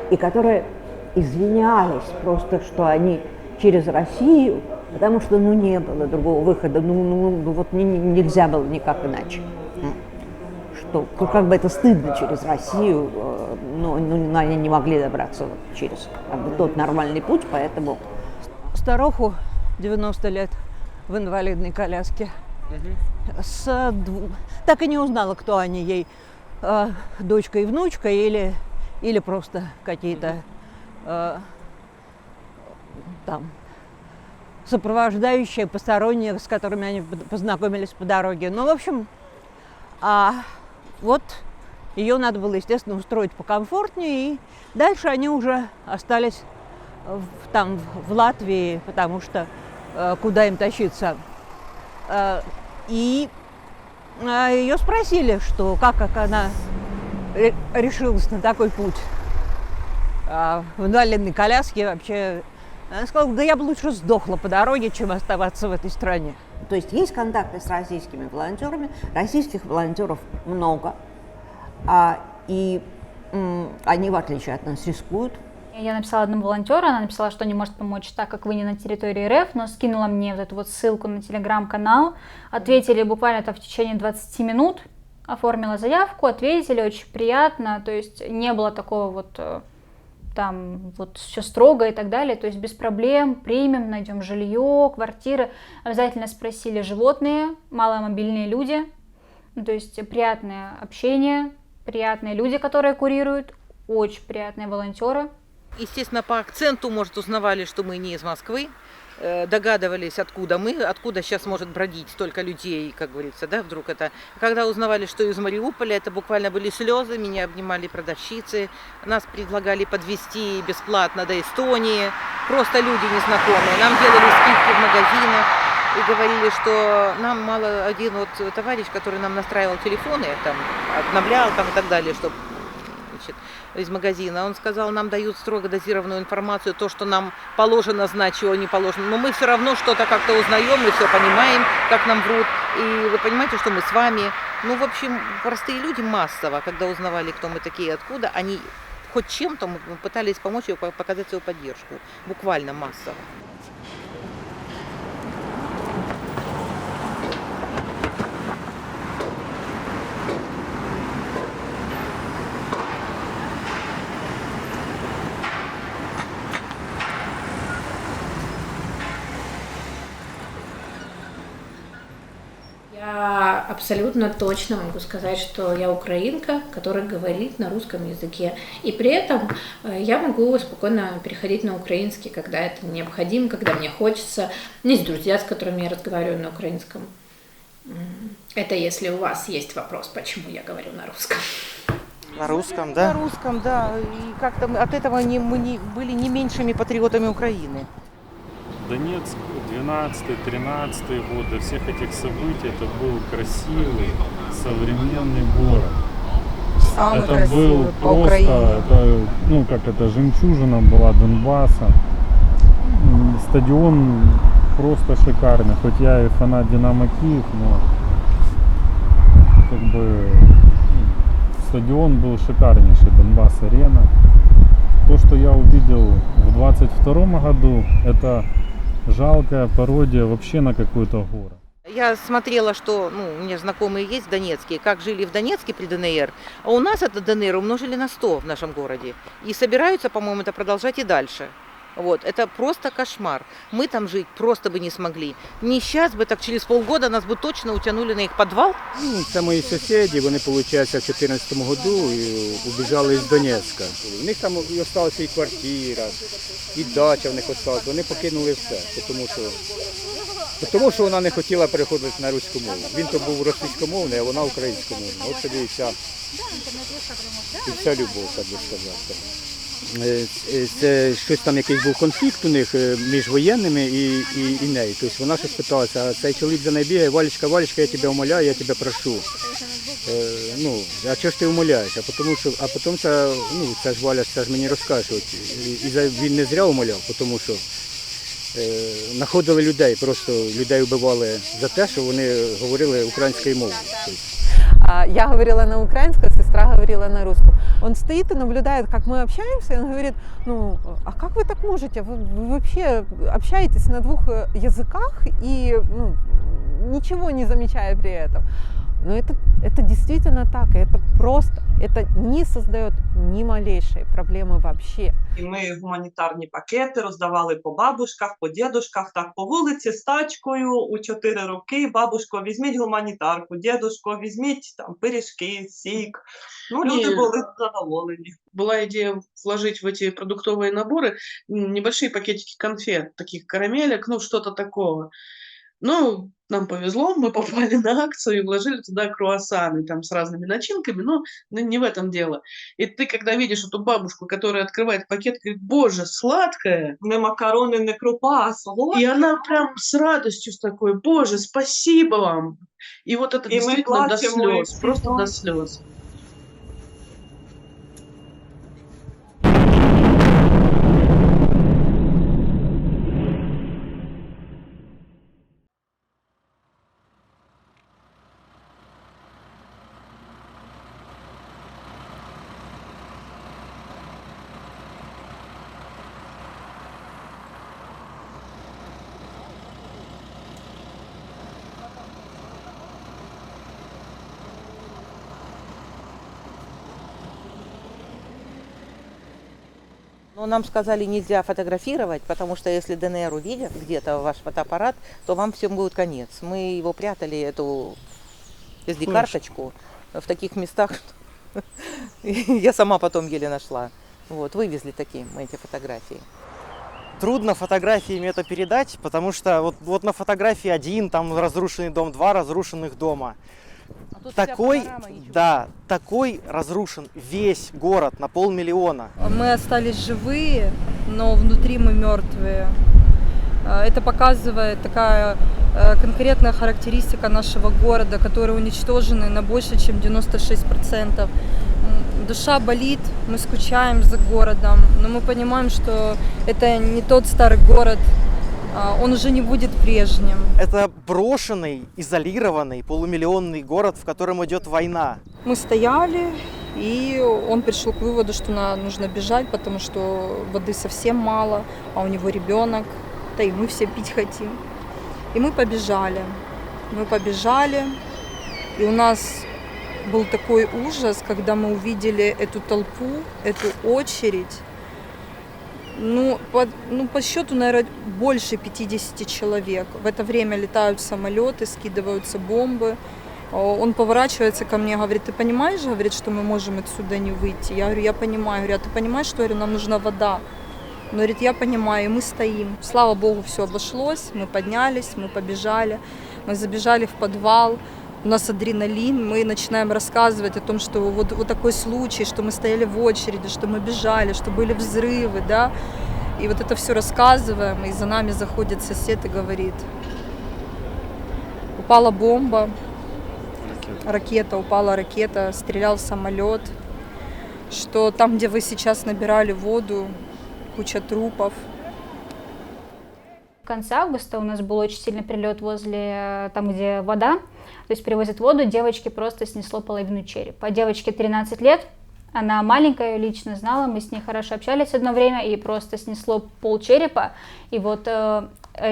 И которые извинялись просто, что они через Россию, потому что не было другого выхода, вот нельзя было никак иначе. Что как бы это стыдно через Россию, но они не могли добраться через тот нормальный путь, поэтому старуху 90 лет в инвалидной коляске так и не узнала, кто они ей, дочка и внучка или просто какие-то там сопровождающие посторонние, с которыми они познакомились по дороге. Ну, в общем, вот ее надо было, естественно, устроить покомфортнее, и дальше они уже остались там в Латвии, потому что куда им тащиться. И ее спросили, что как она решилась на такой путь в инвалидной коляске вообще. Она сказала, да я бы лучше сдохла по дороге, чем оставаться в этой стране. То есть есть контакты с российскими волонтерами, российских волонтеров много, и они, в отличие от нас, рискуют. Я написала одному волонтеру, она написала, что не может помочь, так как вы не на территории РФ, но скинула мне вот эту вот ссылку на телеграм-канал. Ответили буквально там в течение 20 минут, оформила заявку, ответили, очень приятно, то есть не было такого вот там вот все строго и так далее, то есть без проблем, примем, найдем жилье, квартиры. Обязательно спросили животные, маломобильные люди, то есть приятное общение, приятные люди, которые курируют, очень приятные волонтеры. Естественно, по акценту, может, узнавали, что мы не из Москвы, догадывались, откуда мы, откуда сейчас может бродить столько людей, как говорится, да, вдруг это. Когда узнавали, что из Мариуполя, это буквально были слезы, меня обнимали продавщицы, нас предлагали подвезти бесплатно до Эстонии, просто люди незнакомые, нам делали скидки в магазинах и говорили, что нам мало один вот товарищ, который нам настраивал телефоны, там, обновлял там и так далее, чтобы из магазина. Он сказал, нам дают строго дозированную информацию, то, что нам положено знать, чего не положено. Но мы все равно что-то как-то узнаем, мы все понимаем, как нам врут. И вы понимаете, что мы с вами. Ну, в общем, простые люди массово, когда узнавали, кто мы такие, откуда, они хоть чем-то пытались помочь и показать свою поддержку. Буквально массово. Я абсолютно точно могу сказать, что я украинка, которая говорит на русском языке. И при этом я могу спокойно переходить на украинский, когда это необходимо, когда мне хочется. У меня есть друзья, с которыми я разговариваю на украинском. Это если у вас есть вопрос, почему я говорю на русском. На русском, да? На русском, да. И как-то от этого мы были не меньшими патриотами Украины. Донецк, 12-13 год, до всех этих событий, это был красивый, современный город. Самый это красивый был по просто, Украине. это жемчужина была Донбасса. Стадион просто шикарный, хоть я и фанат Динамо Киев, но стадион был шикарнейший, Донбасс-арена. То, что я увидел в 22 году, это жалкая пародия вообще на какой-то город. Я смотрела, что, у меня знакомые есть в Донецке, как жили в Донецке при ДНР, а у нас это ДНР умножили на 100 в нашем городе. И собираются, по-моему, это продолжать и дальше. Вот, это просто кошмар. Мы там жить просто бы не смогли. Не сейчас бы, так через полгода нас бы точно утянули на их підвал. Це мої сусіди, вони, виходить, в 2014 году убіжали з Донецька. У них там і залишилася і квартира, і дача в них залишилася. Вони покинули все, тому що вона не хотіла переходити на руську мову. Він то був російськомовний, а вона українськомовна. От тобі і вся любов, так би сказати. Це щось там, якийсь був конфлікт у них між воєнними і нею. Тобто вона щось питалася, а цей чоловік за нею бігає, Валечка, Валечка, я тебе умоляю, я тебе прошу. А чого ж ти умоляєш? А потім це ж Валя, це ж мені розкаже. Він не зря умоляв, тому що знаходили людей, просто людей вбивали за те, що вони говорили українською мовою. Я говорила на украинском, сестра говорила на русском. Он стоит и наблюдает, как мы общаемся, и он говорит, а как вы так можете? Вы вообще общаетесь на двух языках и ничего не замечая при этом. Но это действительно так, и это просто, это не создает ни малейшей проблемы вообще. І ми гуманітарні пакети роздавали по бабушках, по дідушках, так по вулиці з тачкою у 4 роки. Бабушко, візьміть гуманітарку, дідушко, візьміть там пиріжки, сік. Люди були задоволені. Была идея вложить в эти продуктовые наборы небольшие пакетики конфет, таких карамелек, что-то такого. Нам повезло, мы попали на акцию и вложили туда круассаны, там с разными начинками, но не в этом дело. И ты, когда видишь эту бабушку, которая открывает пакет, говорит, боже, сладкое. Не макароны, не крупа, а сладкое. И она прям с радостью с такой, боже, спасибо вам. И вот это действительно до слез, просто до слез. Но нам сказали, нельзя фотографировать, потому что если ДНР увидят где-то ваш фотоаппарат, то вам всем будет конец. Мы его прятали, эту SD-карточку, в таких местах, что я сама потом еле нашла. Вот, вывезли такие мы эти фотографии. Трудно фотографиями это передать, потому что вот на фотографии 1, там разрушенный дом, 2 разрушенных дома. Такой разрушен весь город на 500 000. Мы остались живые, но внутри мы мертвые. Это показывает такая конкретная характеристика нашего города, который уничтожены на больше, чем 96%. Душа болит, мы скучаем за городом, но мы понимаем, что это не тот старый город, он уже не будет прежним. Это брошенный, изолированный, полумиллионный город, в котором идет война. Мы стояли, и он пришел к выводу, что нужно бежать, потому что воды совсем мало, а у него ребенок, да и мы все пить хотим. И мы побежали, и у нас был такой ужас, когда мы увидели эту толпу, эту очередь. По счету, наверное, больше 50 человек. В это время летают самолеты, скидываются бомбы. Он поворачивается ко мне, говорит, ты понимаешь, говорит, что мы можем отсюда не выйти? Я говорю, я понимаю. Говорю, а ты понимаешь, что нам нужна вода? Он говорит, я понимаю, и мы стоим. Слава Богу, все обошлось, мы поднялись, мы побежали, мы забежали в подвал. У нас адреналин, мы начинаем рассказывать о том, что вот такой случай, что мы стояли в очереди, что мы бежали, что были взрывы, да. И вот это все рассказываем, и за нами заходит сосед и говорит, упала бомба, упала ракета, стрелял самолет, что там, где вы сейчас набирали воду, куча трупов. В конце августа у нас был очень сильный прилет возле там, где вода, то есть привозят воду, девочке просто снесло половину черепа. Девочке 13 лет, Она маленькая, лично знала, мы с ней хорошо общались одно время, и просто снесло полчерепа. И вот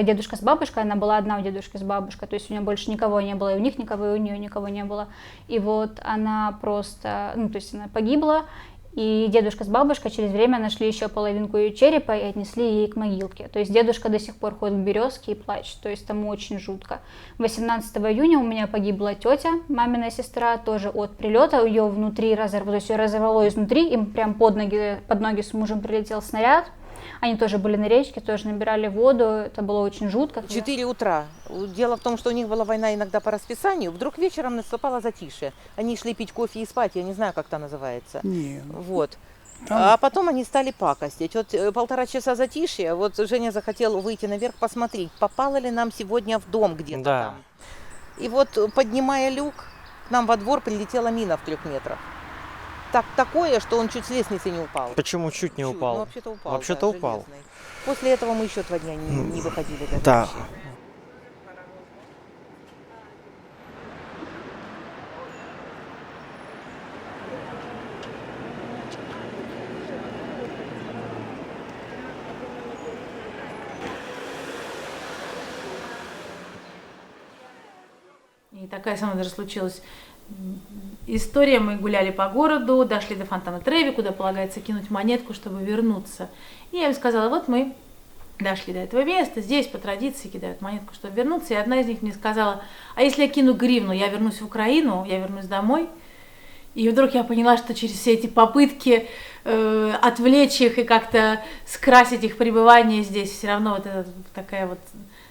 дедушка с бабушкой, она была одна у дедушки с бабушкой, то есть у нее больше никого не было, и у них никого, и у нее никого не было. И вот она просто, ну, то есть она погибла, и дедушка с бабушкой через время нашли еще половинку ее черепа и отнесли ей к могилке. То есть дедушка до сих пор ходит к березке и плачет, то есть тому очень жутко. 18 июня у меня погибла тетя, мамина сестра, тоже от прилета, ее внутри разорвало, то есть ее разорвало изнутри, им прям под ноги с мужем прилетел снаряд. Они тоже были на речке, тоже набирали воду, это было очень жутко. 4 утра. Дело в том, что у них была война иногда по расписанию. Вдруг вечером наступало затишье. Они шли пить кофе и спать, я не знаю, как это называется. Не. Вот. А потом они стали пакостить. Вот 1,5 часа затишья, вот Женя захотел выйти наверх посмотреть, попало ли нам сегодня в дом где-то там. И вот, поднимая люк, к нам во двор прилетела мина в 3 метрах. Такое, что он чуть с лестницы не упал. Почему чуть не упал? Ну, вообще-то упал. Вообще-то да, упал. железный. После этого мы еще 2 дня не выходили. Да. И такая со мной даже случилась история. Мы гуляли по городу, дошли до фонтана Треви, куда полагается кинуть монетку, чтобы вернуться. И я им сказала, вот мы дошли до этого места, здесь по традиции кидают монетку, чтобы вернуться. И одна из них мне сказала, а если я кину гривну, я вернусь в Украину, я вернусь домой. И вдруг я поняла, что через все эти попытки отвлечь их и как-то скрасить их пребывание здесь, все равно вот эта такая вот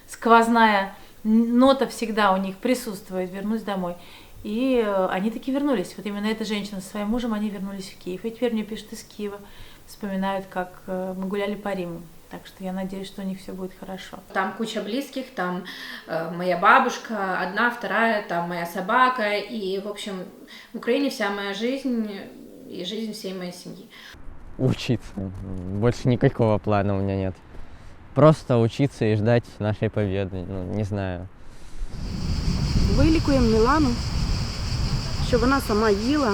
сквозная нота всегда у них присутствует, вернусь домой. И они таки вернулись. Вот именно эта женщина со своим мужем, они вернулись в Киев. И теперь мне пишут из Киева, вспоминают, как мы гуляли по Риму. Так что я надеюсь, что у них все будет хорошо. Там куча близких, там моя бабушка, одна, вторая, там моя собака. И, в общем, в Украине вся моя жизнь и жизнь всей моей семьи. Учиться. Больше никакого плана у меня нет. Просто учиться и ждать нашей победы. Ну, не знаю. Вилікуємо Мілану, щоб вона сама їла.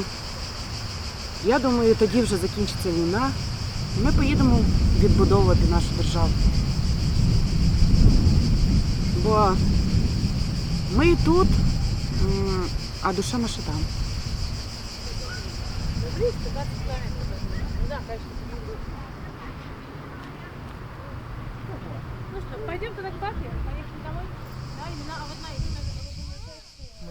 Я думаю, тоді вже закінчиться війна. Ми поїдемо відбудовувати нашу державу. Бо ми і тут, а душа наша там. Ну что, пойдем тогда к папе, поехали домой? Да, именно, а вот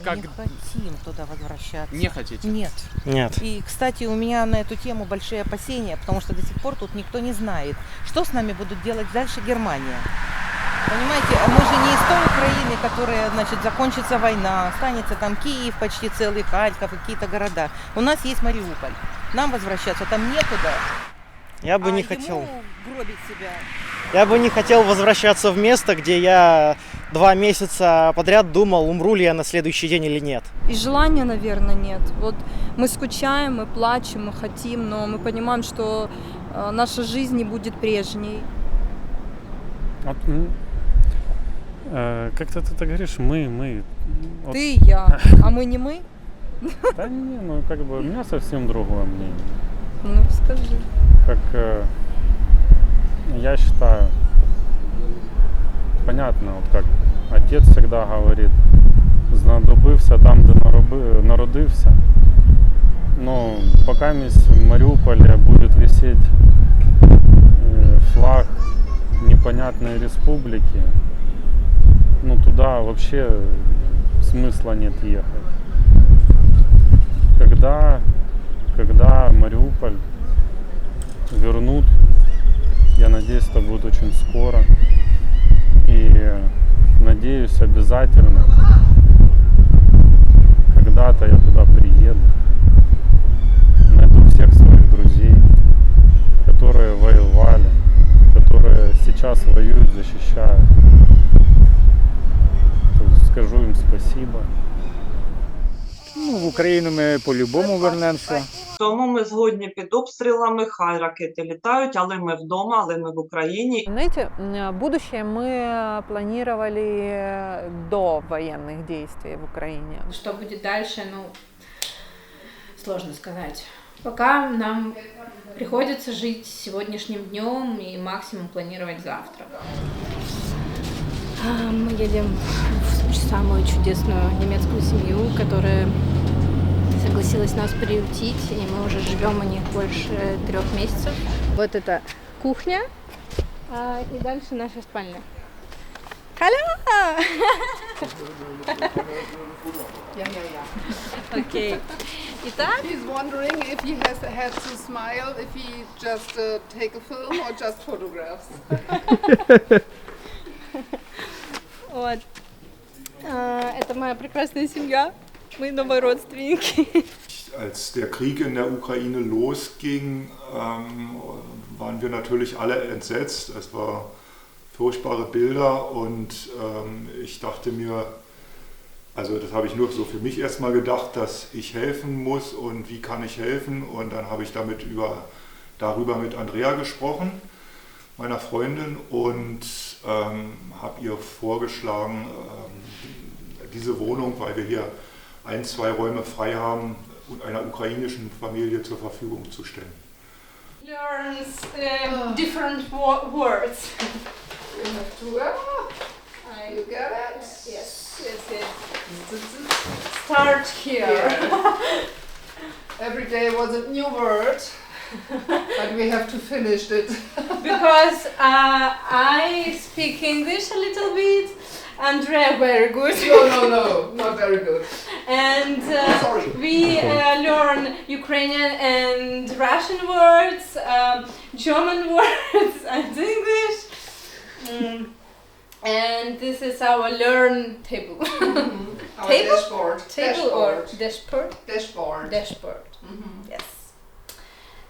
Мы не хотим туда возвращаться. Не хотите? Нет. Нет. И, кстати, у меня на эту тему большие опасения, потому что до сих пор тут никто не знает, что с нами будут делать дальше Германия. Понимаете, мы же не из той Украины, которая, значит, закончится война, останется там Киев почти целый, Харьков и какие-то города. У нас есть Мариуполь. Нам возвращаться там некуда. Я бы не хотел. Гробить себя. Я бы не хотел возвращаться в место, где я 2 месяца подряд думал, умру ли я на следующий день или нет. И желания, наверное, нет. Вот мы скучаем, мы плачем, мы хотим, но мы понимаем, что наша жизнь не будет прежней. Вот, как-то ты так говоришь, мы. Вот. Ты и я, а мы не мы? Да не, ну как бы у меня совсем другое мнение. Ну, скажи. Как я считаю, понятно, вот как отец всегда говорит, знадобився там, де народився. Но пока в Мариуполе будет висеть флаг непонятной республики, ну туда вообще смысла нет ехать. Когда Мариуполь вернут, я надеюсь, это будет очень скоро. И надеюсь, обязательно когда-то я туда приеду, найду всех своих друзей, которые воевали, которые сейчас воюют, защищают. Скажу им спасибо. Ну, в Україну ми по-любому вернемося. Тому ми згодні під обстрілами, хай ракети літають, але ми вдома, але ми в Україні. Знаете, будущее мы планировали до военных действий в Украине. Что будет дальше, ну, сложно сказать. Пока нам приходится жить сегодняшним днем и максимум планировать завтра. Мы едем в самую чудесную немецкую семью, которая согласилась нас приютить, и мы уже живем у них больше 3 месяцев. Вот это кухня, и дальше наша спальня. Hallo! Okay. Итак, He's wondering if he has to smile, if he just take a film or just photographs. вот. Это моя прекрасная семья, мы новые родственники. Als der Krieg in der Ukraine losging, waren wir natürlich alle entsetzt. Es waren furchtbare Bilder und ich dachte mir, also das habe ich nur so für mich erstmal gedacht, dass ich helfen muss und wie kann ich helfen. Und dann habe ich darüber mit Andrea gesprochen, meiner Freundin, und habe ihr vorgeschlagen, diese Wohnung, weil wir hier 1, 2 Räume frei haben, einer ukrainischen Familie zur Verfügung zu stellen. Learns different words. You have to, you get it? Yes. Start here. Every day was a new word, but we have to finish it. Because I speak English a little bit, Andrea very good. No, not very good. And we learn Ukrainian and Russian words, German words and English. And this is our learn table. Our Table? dashboard. Table or dashboard? Dashboard. Dashboard. Yes.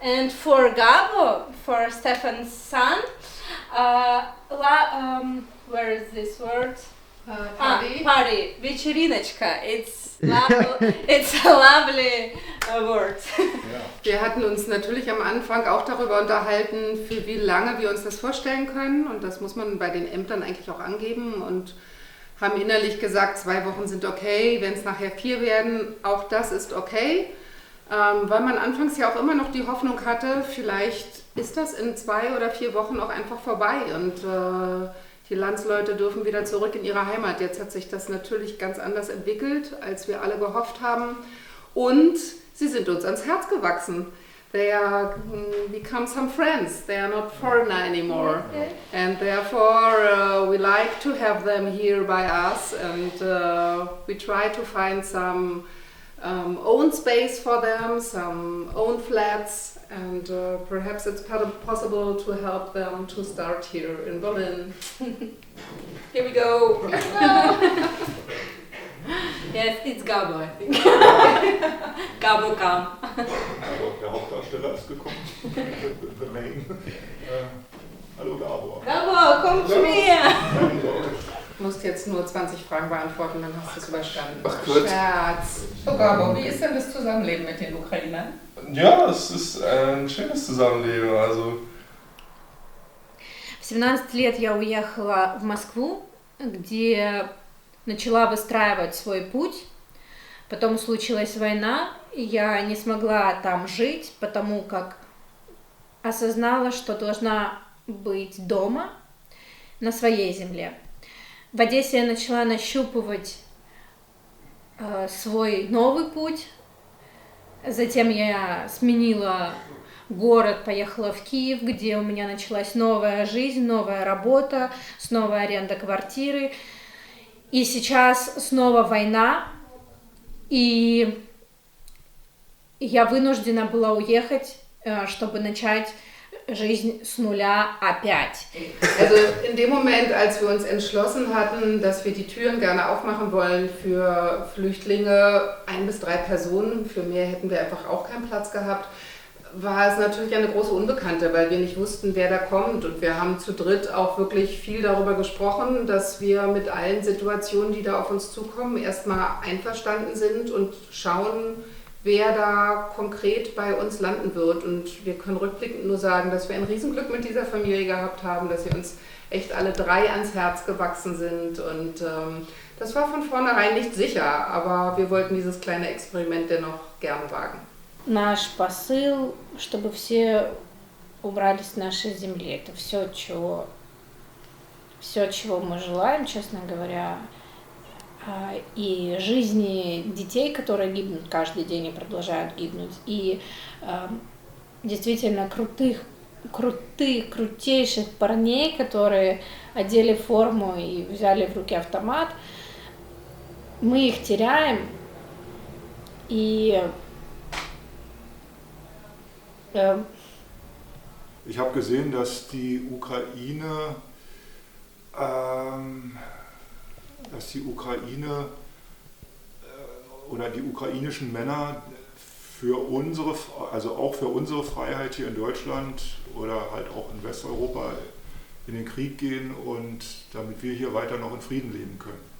And for Gabo, for Stefan's son, where is this word? Party. Party. Вечериночка. It's a lovely word. Wir hatten uns natürlich am Anfang auch darüber unterhalten, für wie lange wir uns das vorstellen können. Und das muss man bei den Ämtern eigentlich auch angeben. Und haben innerlich gesagt, 2 Wochen sind okay, wenn es nachher 4 werden, auch das ist okay. Weil man anfangs ja auch immer noch die Hoffnung hatte, vielleicht ist das in 2 oder 4 Wochen auch einfach vorbei. Und die Landsleute dürfen wieder zurück in ihre Heimat. Jetzt hat sich das natürlich ganz anders entwickelt, als wir alle gehofft haben. Und sie sind uns ans Herz gewachsen. They are become some friends. They are not foreigner anymore. And therefore we like to have them here by us. And we try to find some own space for them, some own flats. And perhaps it's possible to help them to start here in Berlin. Here we go. Yes, it's Gabo, I think. Gabo come. Also der Hauptdarsteller ist gekommen. The main. Hallo Gabor. Gabo, komm zu mir. Du musst jetzt nur 20 Fragen beantworten, dann hast du es überstanden. Ach gut. Scherz. So Gabo, wie ist denn das Zusammenleben mit den Ukrainern? Ja, es ist ein schönes Zusammenleben. Also В 17 лет я уехала в Москву, где начала выстраивать свой путь. Потом случилась война, и я не смогла там жить, потому как осознала, что должна быть дома, на своей земле. В Одессе я начала нащупывать свой новый путь. Затем я сменила город, поехала в Киев, где у меня началась новая жизнь, новая работа, снова аренда квартиры. И сейчас снова война, и я вынуждена была уехать, чтобы начать жизнь с нуля опять. Also in dem Moment, als wir uns entschlossen hatten, dass wir die Türen gerne aufmachen wollen für Flüchtlinge, 1 bis 3 Personen, für mehr hätten wir einfach auch keinen Platz gehabt, war es natürlich eine große Unbekannte, weil wir nicht wussten, wer da kommt. Und wir haben zu dritt auch wirklich viel darüber gesprochen, dass wir mit allen Situationen, die da auf uns zukommen, erstmal einverstanden sind und schauen, wer da konkret bei uns landen wird. Und wir können rückblickend nur sagen, dass wir ein Riesenglück mit dieser Familie gehabt haben, dass sie uns echt alle 3 ans Herz gewachsen sind. Und das war von vornherein nicht sicher, aber wir wollten dieses kleine Experiment dennoch gerne wagen. наш посыл, чтобы все убрались с нашей земли. Это все, чего мы желаем, честно говоря. И жизни детей, которые гибнут каждый день и продолжают гибнуть, и действительно крутейших парней, которые одели форму и взяли в руки автомат, мы их теряем. И ich habe gesehen, dass die Ukraine oder die ukrainischen Männer für unsere, also auch für unsere Freiheit hier in Deutschland oder halt auch in Westeuropa in den Krieg gehen und damit wir hier weiter noch in Frieden leben können.